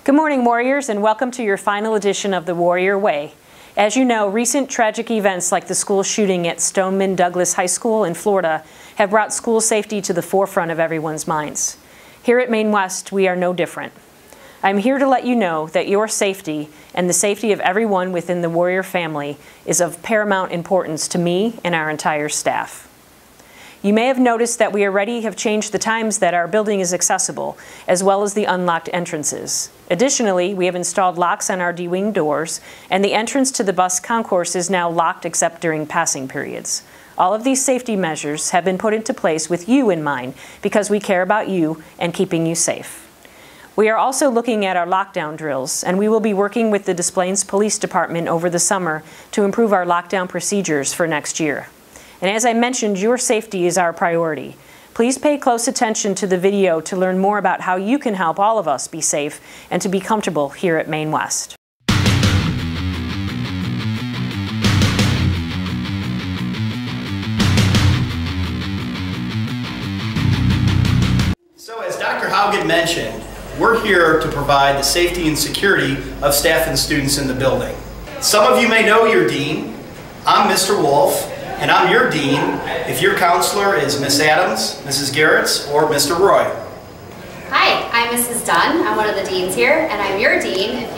Good morning, Warriors, and welcome to your final edition of the Warrior Way. As you know, recent tragic events like the school shooting at Stoneman Douglas High School in Florida have brought school safety to the forefront of everyone's minds. Here at Maine West, we are no different. I'm here to let you know that your safety and the safety of everyone within the Warrior family is of paramount importance to me and our entire staff. You may have noticed that we already have changed the times that our building is accessible, as well as the unlocked entrances. Additionally, we have installed locks on our D-wing doors, and the entrance to the bus concourse is now locked except during passing periods. All of these safety measures have been put into place with you in mind because we care about you and keeping you safe. We are also looking at our lockdown drills, and we will be working with the Des Plaines Police Department over the summer to improve our lockdown procedures for next year. And as I mentioned, your safety is our priority. Please pay close attention to the video to learn more about how you can help all of us be safe and to be comfortable here at Maine West. So as Dr. Haugen mentioned, we're here to provide the safety and security of staff and students in the building. Some of you may know your dean. I'm Mr. Wolf. And I'm your dean if your counselor is Miss Adams, Mrs. Garretts, or Mr. Roy. Hi, I'm Mrs. Dunn. I'm one of the deans here, and I'm your dean if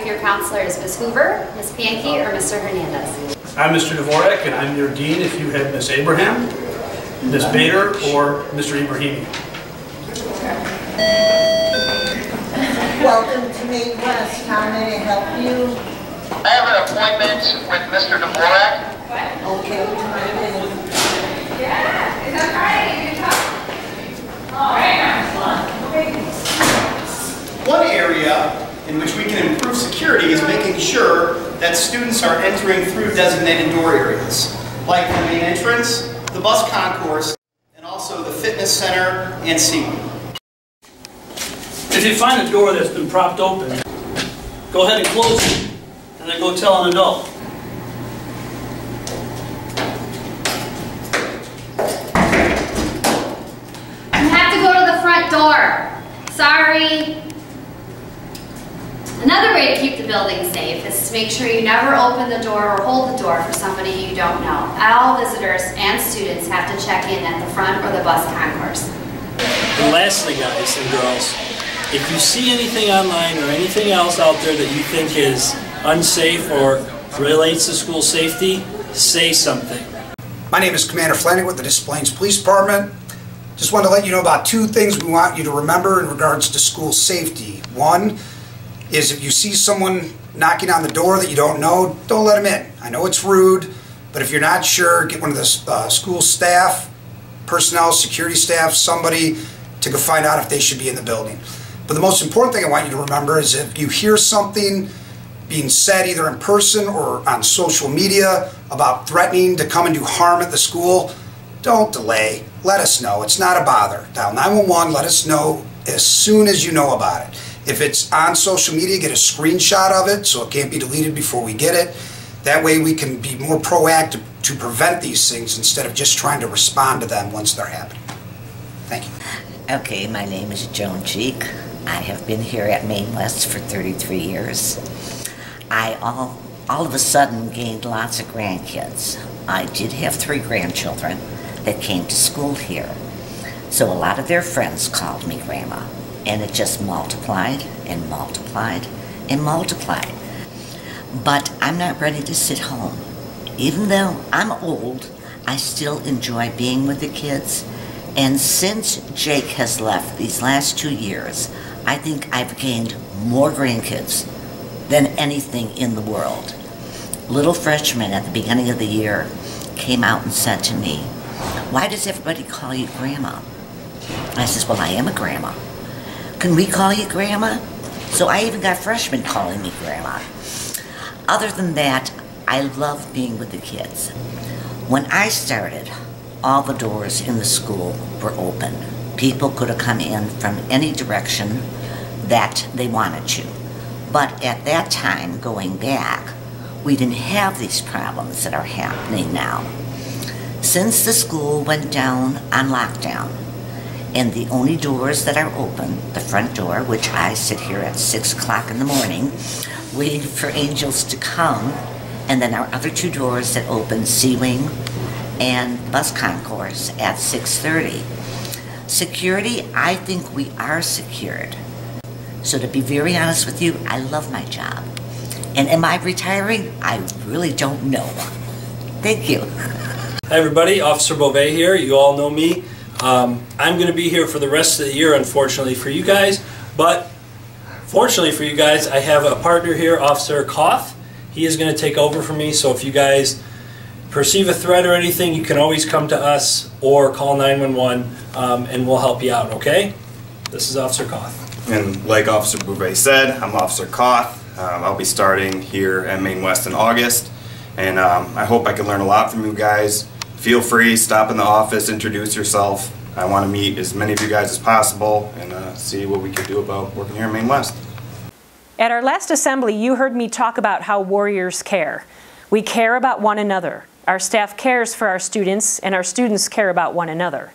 your counselor is Miss Hoover, Miss Pankey, or Mr. Hernandez. I'm Mr. Dvorak, and I'm your dean if you have Miss Abraham, Miss Bader, or Mr. Ibrahimi. Welcome to Maine West. How may I help you? I have an appointment with Mr. Dvorak. Okay, come in. Yeah, is that right? One area in which we can improve security is making sure that students are entering through designated door areas, like the main entrance, the bus concourse, and also the fitness center and seat. If you find a door that's been propped open, go ahead and close it, and then go tell an adult. Door. Sorry. Another way to keep the building safe is to make sure you never open the door or hold the door for somebody you don't know. All visitors and students have to check in at the front or the bus concourse. And lastly, guys and girls, if you see anything online or anything else out there that you think is unsafe or relates to school safety, say something. My name is Commander FLANAGAN with the Des Plaines Police Department. Just wanted to let you know about two things we want you to remember in regards to school safety. One is if you see someone knocking on the door that you don't know, don't let them in. I know it's rude, but if you're not sure, get one of the school staff, personnel, security staff, somebody to go find out if they should be in the building. But the most important thing I want you to remember is if you hear something being said either in person or on social media about threatening to come and do harm at the school, don't delay. Let us know. It's not a bother. Dial 911. Let us know as soon as you know about it. If it's on social media, get a screenshot of it so it can't be deleted before we get it. That way we can be more proactive to prevent these things instead of just trying to respond to them once they're happening. Thank you. Okay, my name is JOAN. I have been here at Maine West for 33 years. I all of a sudden gained lots of grandkids. I did have 3 grandchildren that came to school here. So a lot of their friends called me Grandma, and it just multiplied and multiplied and multiplied. But I'm not ready to sit home. Even though I'm old, I still enjoy being with the kids. And since Jake has left these last 2 years, I think I've gained more grandkids than anything in the world. Little freshman at the beginning of the year came out and said to me, "Why does everybody call you Grandma?" I says, "Well, I am a grandma. Can we call you Grandma?" So I even got freshmen calling me Grandma. Other than that, I love being with the kids. When I started, all the doors in the school were open. People could have come in from any direction that they wanted to. But at that time, going back, we didn't have these problems that are happening now. Since the school went down on lockdown, And the only doors that are open, the front door, which I sit here at 6 o'clock in the morning, waiting for angels to come, and then our other 2 doors that open, C Wing and bus concourse at 6:30. Security, I think we are secured. So to be very honest with you, I love my job. And am I retiring? I really don't know. Thank you. Hi everybody, Officer Beauvais here. You all know me. I'm going to be here for the rest of the year, unfortunately for you guys, but fortunately for you guys, I have a partner here, Officer Koth. He is going to take over for me, so if you guys perceive a threat or anything, you can always come to us or call 911 and we'll help you out, okay? This is Officer Koth. And like Officer Beauvais said, I'm Officer Koth. I'll be starting here at Maine West in August, and I hope I can learn a lot from you guys. Feel free, stop in the office, introduce yourself. I want to meet as many of you guys as possible and see what we can do about working here at Maine West. At our last assembly, you heard me talk about how warriors care. We care about one another. Our staff cares for our students, and our students care about one another.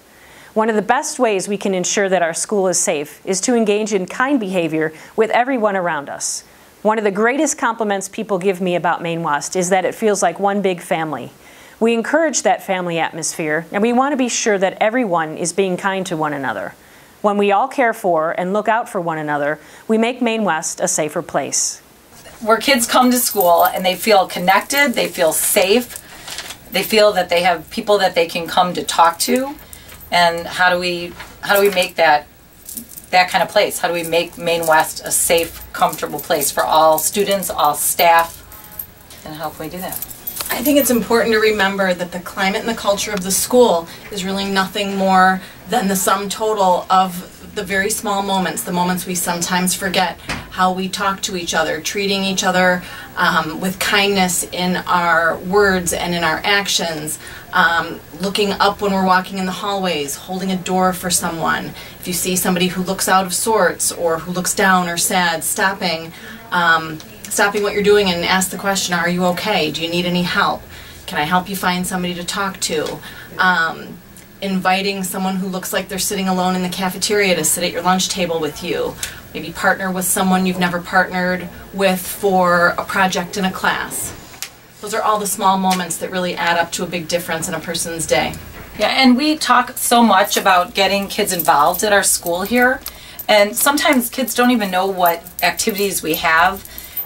One of the best ways we can ensure that our school is safe is to engage in kind behavior with everyone around us. One of the greatest compliments people give me about Maine West is that it feels like one big family. We encourage that family atmosphere, and we want to be sure that everyone is being kind to one another. When we all care for and look out for one another, we make Maine West a safer place. Where kids come to school and they feel connected, they feel safe, they feel that they have people that they can come to talk to, and how do we make that kind of place? How do we make Maine West a safe, comfortable place for all students, all staff, and how can we do that? I think it's important to remember that the climate and the culture of the school is really nothing more than the sum total of the very small moments, the moments we sometimes forget, how we talk to each other, treating each other with kindness in our words and in our actions, looking up when we're walking in the hallways, holding a door for someone. If you see somebody who looks out of sorts or who looks down or sad, stopping what you're doing and ask the question, are you okay? Do you need any help? Can I help you find somebody to talk to? Inviting someone who looks like they're sitting alone in the cafeteria to sit at your lunch table with you. Maybe partner with someone you've never partnered with for a project in a class. Those are all the small moments that really add up to a big difference in a person's day. Yeah, and we talk so much about getting kids involved at our school here, and sometimes kids don't even know what activities we have.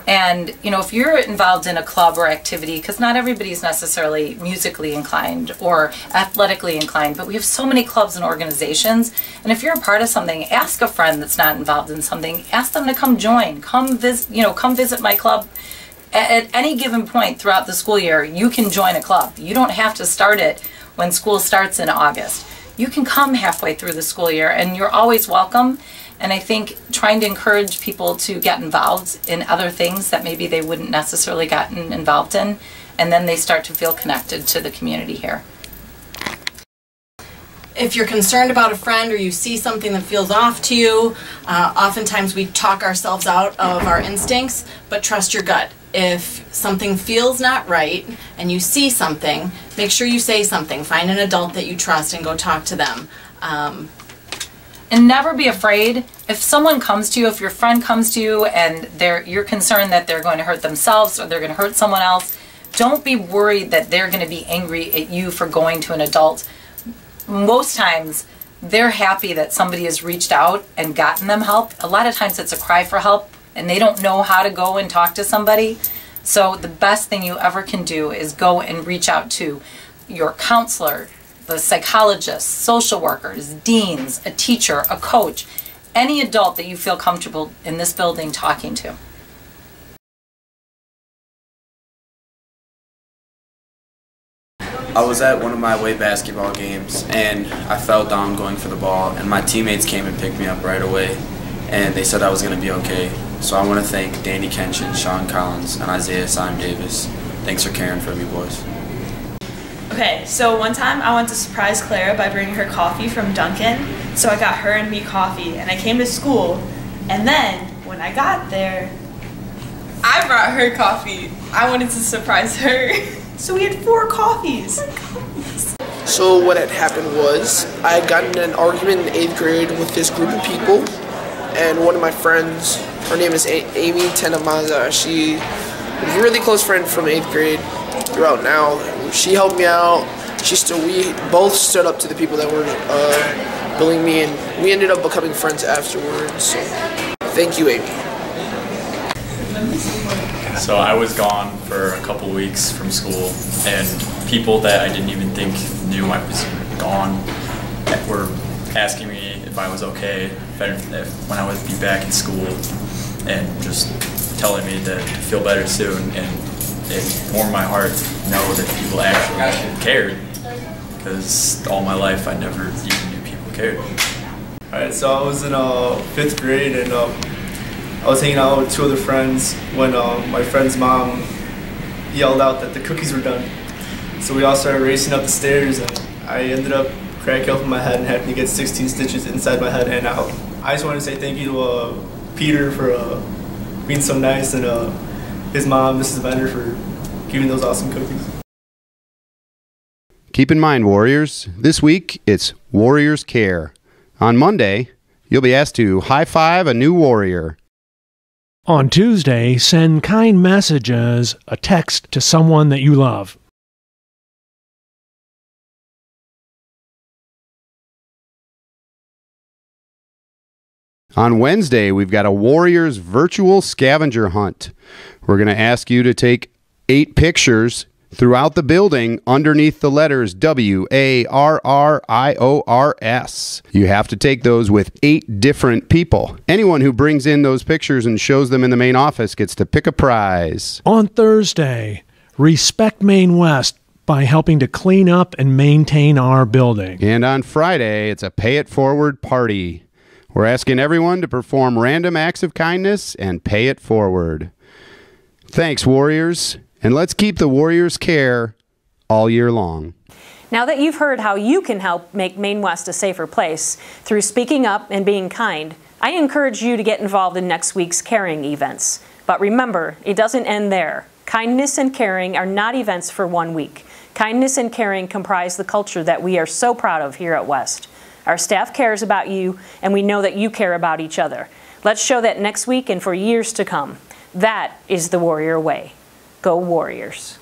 And, you know, if you're involved in a club or activity, because not everybody is necessarily musically inclined or athletically inclined, but we have so many clubs and organizations, and if you're a part of something, ask a friend that's not involved in something, ask them to come join, come visit my club. At any given point throughout the school year, you can join a club. You don't have to start it when school starts in August. You can come halfway through the school year, and you're always welcome. And I think trying to encourage people to get involved in other things that maybe they wouldn't necessarily gotten involved in, and then they start to feel connected to the community here. If you're concerned about a friend or you see something that feels off to you, oftentimes we talk ourselves out of our instincts, but trust your gut. If something feels not right and you see something, make sure you say something. Find an adult that you trust and go talk to them. And never be afraid. If someone comes to you, if your friend comes to you and you're concerned that they're going to hurt themselves or they're going to hurt someone else, don't be worried that they're going to be angry at you for going to an adult. Most times, they're happy that somebody has reached out and gotten them help. A lot of times it's a cry for help and they don't know how to go and talk to somebody. So the best thing you ever can do is go and reach out to your counselor, the psychologists, social workers, deans, a teacher, a coach, any adult that you feel comfortable in this building talking to. I was at one of my away basketball games and I fell down going for the ball, and my teammates came and picked me up right away and they said I was going to be okay. So I want to thank Danny Kenshin, Sean Collins, and Isaiah Syme Davis. Thanks for caring for me, boys. Okay, so one time I wanted to surprise Clara by bringing her coffee from Dunkin', so I got her and me coffee, and I came to school, and then when I got there, I brought her coffee. I wanted to surprise her, so we had 4 coffees. So what had happened was I had gotten in an argument in 8th grade with this group of people, and one of my friends, her name is Amy Tenamaza, she was a really close friend from 8th grade throughout now. She helped me out. We both stood up to the people that were bullying me, and we ended up becoming friends afterwards. So thank you, Amy. So I was gone for a couple weeks from school, and people that I didn't even think knew I was gone were asking me if I was okay, when I would be back in school, and just telling me to feel better soon. And it warmed my heart to know that people actually cared, because all my life I never even knew people cared. Alright, so I was in 5th grade, and I was hanging out with 2 other friends when my friend's mom yelled out that the cookies were done. So we all started racing up the stairs, and I ended up cracking open my head and having to get 16 stitches inside my head and out. I just wanted to say thank you to Peter for being so nice, and his mom, Mrs. Bender, for giving those awesome cookies. Keep in mind, Warriors, this week it's Warriors Care. On Monday, you'll be asked to high-five a new Warrior. On Tuesday, send kind messages, a text to someone that you love. On Wednesday, we've got a Warriors virtual scavenger hunt. We're going to ask you to take 8 pictures throughout the building underneath the letters WARRIORS. You have to take those with 8 different people. Anyone who brings in those pictures and shows them in the main office gets to pick a prize. On Thursday, respect Maine West by helping to clean up and maintain our building. And on Friday, it's a Pay It Forward party. We're asking everyone to perform random acts of kindness and pay it forward. Thanks, Warriors. And let's keep the Warriors Care all year long. Now that you've heard how you can help make Maine West a safer place through speaking up and being kind, I encourage you to get involved in next week's caring events. But remember, it doesn't end there. Kindness and caring are not events for 1 week. Kindness and caring comprise the culture that we are so proud of here at West. Our staff cares about you, and we know that you care about each other. Let's show that next week and for years to come. That is the Warrior Way. Go Warriors.